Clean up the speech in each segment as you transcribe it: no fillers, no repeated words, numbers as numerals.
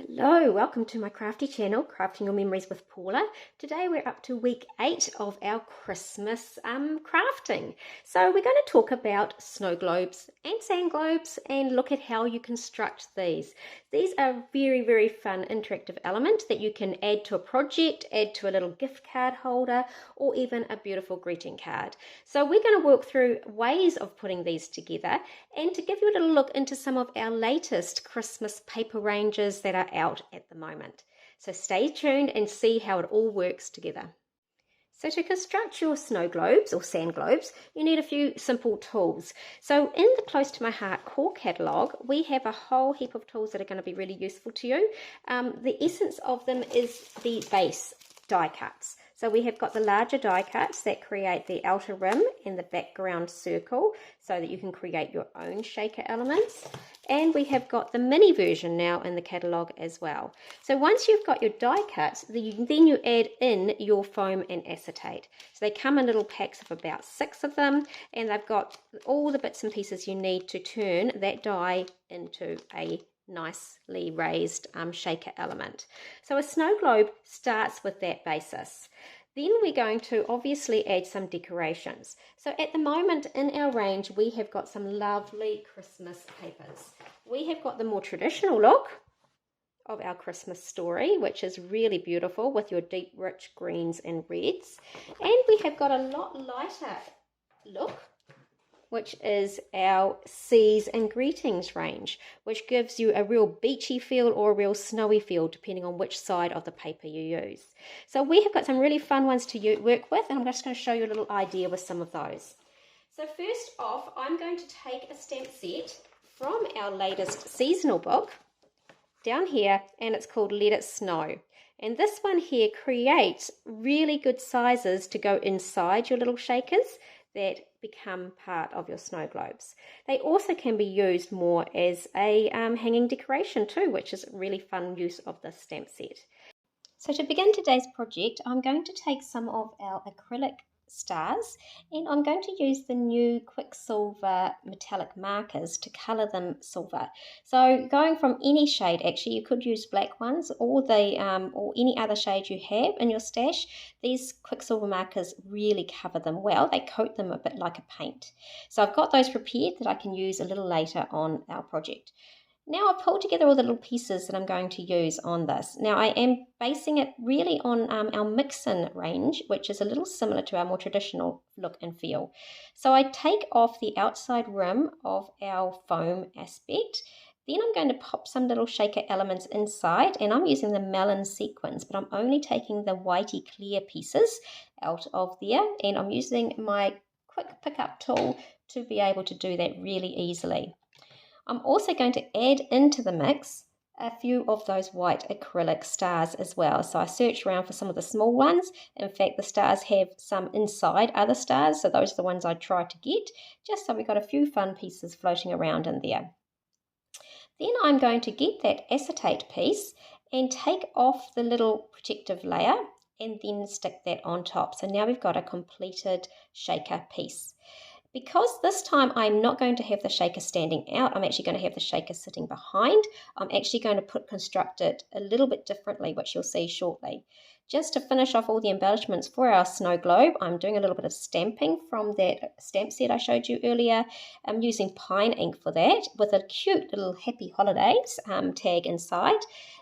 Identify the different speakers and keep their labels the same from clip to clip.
Speaker 1: Hello, welcome to my crafty channel, Crafting Your Memories with Paula. Today we're up to week 8 of our Christmas crafting. So we're going to talk about snow globes and sand globes and look at how you construct these. These are very, very fun interactive elements that you can add to a project, add to a little gift card holder, or even a beautiful greeting card. So we're going to walk through ways of putting these together and to give you a little look into some of our latest Christmas paper ranges that are out at the moment. So stay tuned and see how it all works together. So to construct your snow globes or sand globes, you need a few simple tools. So in the Close to My Heart core catalogue, we have a whole heap of tools that are going to be really useful to you. The essence of them is the base die cuts. So we have got the larger die cuts that create the outer rim and the background circle so that you can create your own shaker elements. And we have got the mini version now in the catalogue as well. So once you've got your die cuts, then you add in your foam and acetate. So they come in little packs of about 6 of them, and they've got all the bits and pieces you need to turn that die into a nicely raised shaker element. So a snow globe starts with that basis. Then we're going to obviously add some decorations. So at the moment in our range we have got some lovely Christmas papers. We have got the more traditional look of our Christmas story, which is really beautiful with your deep rich greens and reds, and we have got a lot lighter look, which is our Seas and Greetings range, which gives you a real beachy feel or a real snowy feel depending on which side of the paper you use. So we have got some really fun ones to work with, and I'm just going to show you a little idea with some of those. So first off, I'm going to take a stamp set from our latest seasonal book down here, and it's called Let It Snow. And this one here creates really good sizes to go inside your little shakers that become part of your snow globes. They also can be used more as a hanging decoration too, which is really fun use of this stamp set. So to begin today's project, I'm going to take some of our acrylic stars and I'm going to use the new Quicksilver metallic markers to colour them silver. So going from any shade, actually you could use black ones or any other shade you have in your stash. These Quicksilver markers really cover them well. They coat them a bit like a paint. So I've got those prepared that I can use a little later on our project. Now I've pulled together all the little pieces that I'm going to use on this. Now I am basing it really on our Mixin range, which is a little similar to our more traditional look and feel. So I take off the outside rim of our foam aspect. Then I'm going to pop some little shaker elements inside, and I'm using the melon sequins, but I'm only taking the whitey clear pieces out of there, and I'm using my quick pickup tool to be able to do that really easily. I'm also going to add into the mix a few of those white acrylic stars as well. So I searched around for some of the small ones. In fact, the stars have some inside other stars, so those are the ones I tried to get, just so we've got a few fun pieces floating around in there. Then I'm going to get that acetate piece and take off the little protective layer and then stick that on top. So now we've got a completed shaker piece. Because this time I'm not going to have the shaker standing out, I'm actually going to have the shaker sitting behind. I'm actually going to construct it a little bit differently, which you'll see shortly. Just to finish off all the embellishments for our snow globe, I'm doing a little bit of stamping from that stamp set I showed you earlier. I'm using pine ink for that with a cute little Happy Holidays tag inside.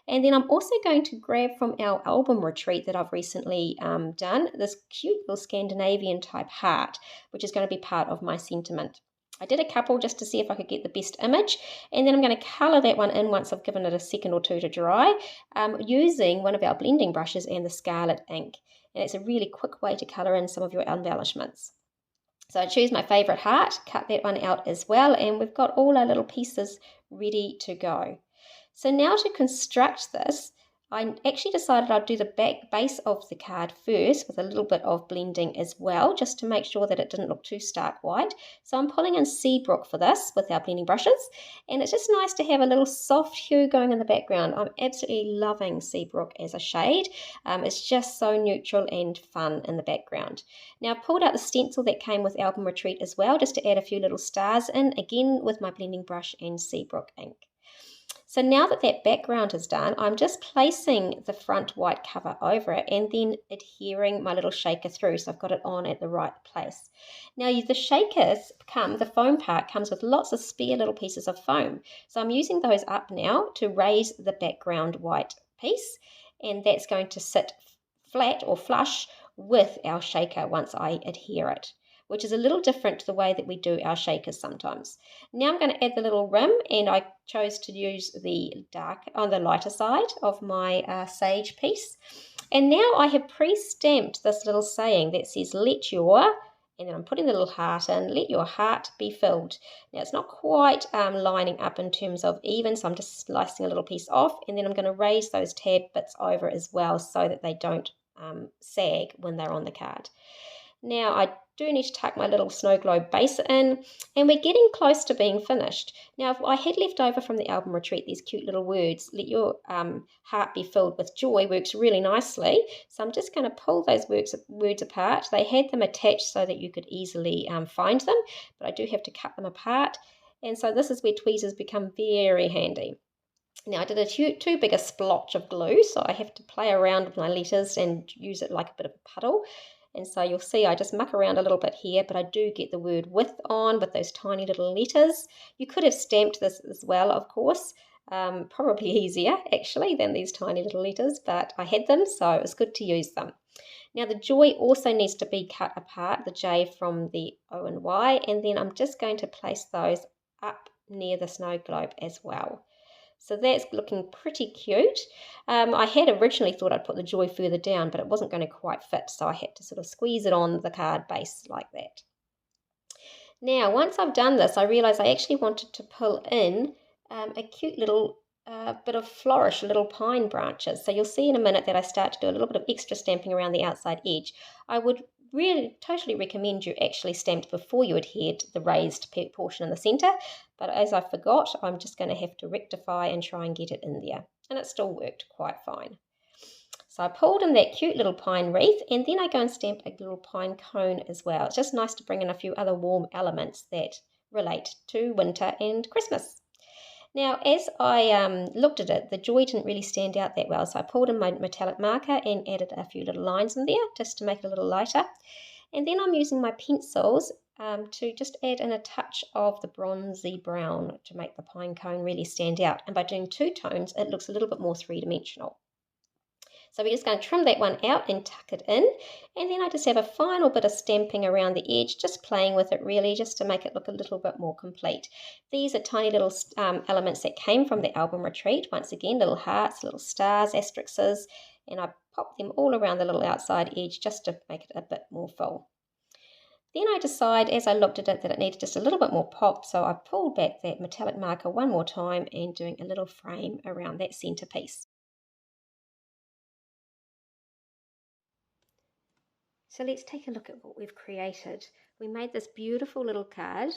Speaker 1: And then I'm also going to grab from our album retreat that I've recently done this cute little Scandinavian type heart, which is going to be part of my sentiment. I did a couple just to see if I could get the best image, and then I'm going to colour that one in once I've given it a second or two to dry using one of our blending brushes and the Scarlet ink. And it's a really quick way to colour in some of your embellishments. So I choose my favourite heart, cut that one out as well, and we've got all our little pieces ready to go. So now to construct this, I actually decided I'd do the base of the card first with a little bit of blending as well, just to make sure that it didn't look too stark white. So I'm pulling in Seabrook for this with our blending brushes, and it's just nice to have a little soft hue going in the background. I'm absolutely loving Seabrook as a shade. It's just so neutral and fun in the background. Now I've pulled out the stencil that came with Album Retreat as well, just to add a few little stars in, again with my blending brush and Seabrook ink. So now that that background is done, I'm just placing the front white cover over it and then adhering my little shaker through, so I've got it on at the right place. Now the foam part comes with lots of spare little pieces of foam. So I'm using those up now to raise the background white piece, and that's going to sit flat or flush with our shaker once I adhere it, which is a little different to the way that we do our shakers sometimes. Now I'm going to add the little rim, and I chose to use the lighter side of my sage piece. And now I have pre-stamped this little saying that says, let your, and then I'm putting the little heart in, let your heart be filled. Now it's not quite lining up in terms of even, so I'm just slicing a little piece off, and then I'm going to raise those tab bits over as well so that they don't sag when they're on the card. Now I do need to tuck my little snow globe base in, and we're getting close to being finished. Now, if I had left over from the album retreat these cute little words, let your heart be filled with joy, works really nicely. So I'm just going to pull those words apart. They had them attached so that you could easily find them, but I do have to cut them apart. And so this is where tweezers become very handy. Now I did too big a splotch of glue, so I have to play around with my letters and use it like a bit of a puddle. And so you'll see I just muck around a little bit here, but I do get the word with on with those tiny little letters. You could have stamped this as well, of course. Probably easier actually than these tiny little letters, but I had them, so it was good to use them. Now the joy also needs to be cut apart, the J from the O and Y, and then I'm just going to place those up near the snow globe as well. So that's looking pretty cute. I had originally thought I'd put the joy further down, but it wasn't going to quite fit, so I had to sort of squeeze it on the card base like that. Now, once I've done this, I realised I actually wanted to pull in a cute little bit of flourish, little pine branches. So you'll see in a minute that I start to do a little bit of extra stamping around the outside edge. I would really totally recommend you actually stamped before you adhered the raised portion in the centre, but as I forgot, I'm just going to have to rectify and try and get it in there, and it still worked quite fine. So I pulled in that cute little pine wreath, and then I go and stamp a little pine cone as well. It's just nice to bring in a few other warm elements that relate to winter and Christmas. Now, as I looked at it, the joy didn't really stand out that well, so I pulled in my metallic marker and added a few little lines in there just to make it a little lighter. And then I'm using my pencils to just add in a touch of the bronzy brown to make the pine cone really stand out. And by doing two tones, it looks a little bit more three-dimensional. So we're just going to trim that one out and tuck it in. And then I just have a final bit of stamping around the edge, just playing with it really, just to make it look a little bit more complete. These are tiny little elements that came from the album retreat. Once again, little hearts, little stars, asterisks, and I popped them all around the little outside edge just to make it a bit more full. Then I decided, as I looked at it, that it needed just a little bit more pop, so I pulled back that metallic marker one more time and doing a little frame around that centerpiece. So let's take a look at what we've created. We made this beautiful little card,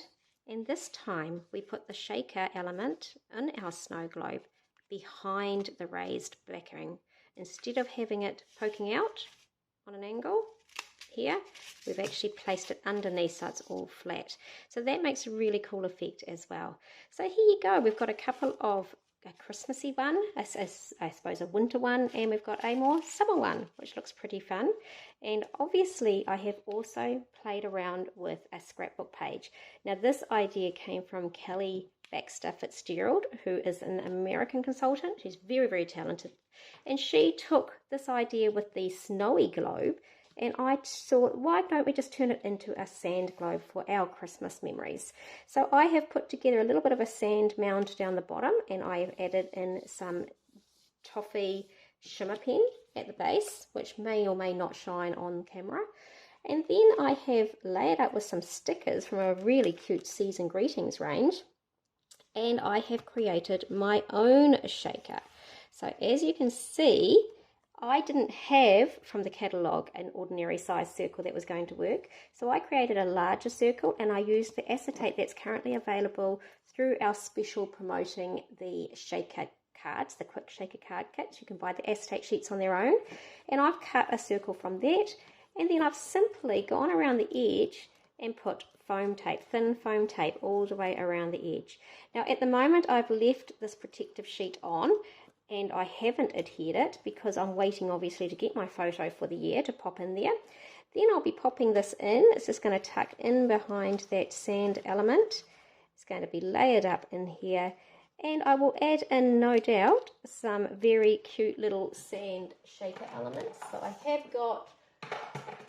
Speaker 1: and this time we put the shaker element in our snow globe behind the raised backing. Instead of having it poking out on an angle here, we've actually placed it underneath so it's all flat. So that makes a really cool effect as well. So here you go, we've got a couple of a Christmassy one, I suppose a winter one, and we've got a more summer one, which looks pretty fun. And obviously I have also played around with a scrapbook page. Now this idea came from Kelly Baxter Fitzgerald, who is an American consultant. She's very, very talented. And she took this idea with the snowy globe, and I thought, why don't we just turn it into a sand globe for our Christmas memories? So I have put together a little bit of a sand mound down the bottom, and I have added in some toffee shimmer pen at the base, which may or may not shine on camera. And then I have layered up with some stickers from a really cute Season Greetings range, and I have created my own shaker. So as you can see, I didn't have from the catalogue an ordinary size circle that was going to work, so I created a larger circle, and I used the acetate that's currently available through our special promoting the shaker cards, the quick shaker card kits. You can buy the acetate sheets on their own, and I've cut a circle from that, and then I've simply gone around the edge and put foam tape, thin foam tape all the way around the edge. Now at the moment I've left this protective sheet on and I haven't adhered it because I'm waiting obviously to get my photo for the year to pop in there. Then I'll be popping this in. It's just going to tuck in behind that sand element. It's going to be layered up in here, and I will add in, no doubt, some very cute little sand shaker elements. So I have got,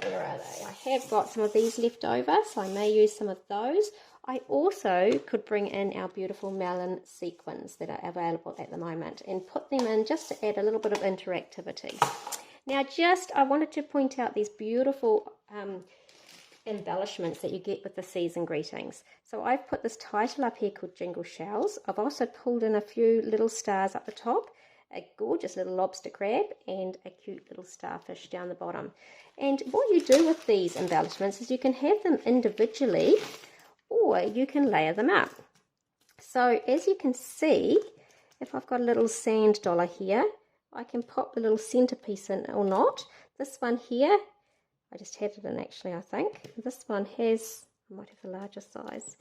Speaker 1: where are they? I have got some of these left over, so I may use some of those. I also could bring in our beautiful melon sequins that are available at the moment and put them in just to add a little bit of interactivity. Now I wanted to point out these beautiful embellishments that you get with the season greetings. So I've put this title up here called Jingle Shells. I've also pulled in a few little stars up the top, a gorgeous little lobster crab and a cute little starfish down the bottom. And what you do with these embellishments is you can have them individually or you can layer them up. So as you can see, if I've got a little sand dollar here, I can pop the little centerpiece in or not. This one here, I just had it in actually, I think. This one has, I might have a larger size.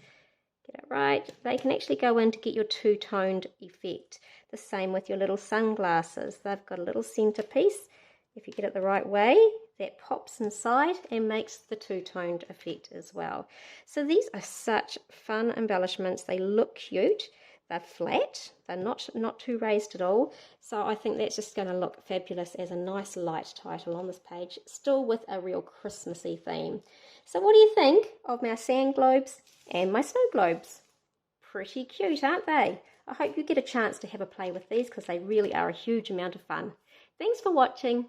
Speaker 1: Get it right. They can actually go in to get your two-toned effect. The same with your little sunglasses. They've got a little centerpiece. If you get it the right way, that pops inside and makes the two-toned effect as well. So these are such fun embellishments. They look cute. They're flat, they're not too raised at all, so I think that's just going to look fabulous as a nice light title on this page, still with a real Christmassy theme. So what do you think of my sand globes and my snow globes? Pretty cute, aren't they? I hope you get a chance to have a play with these because they really are a huge amount of fun. Thanks for watching.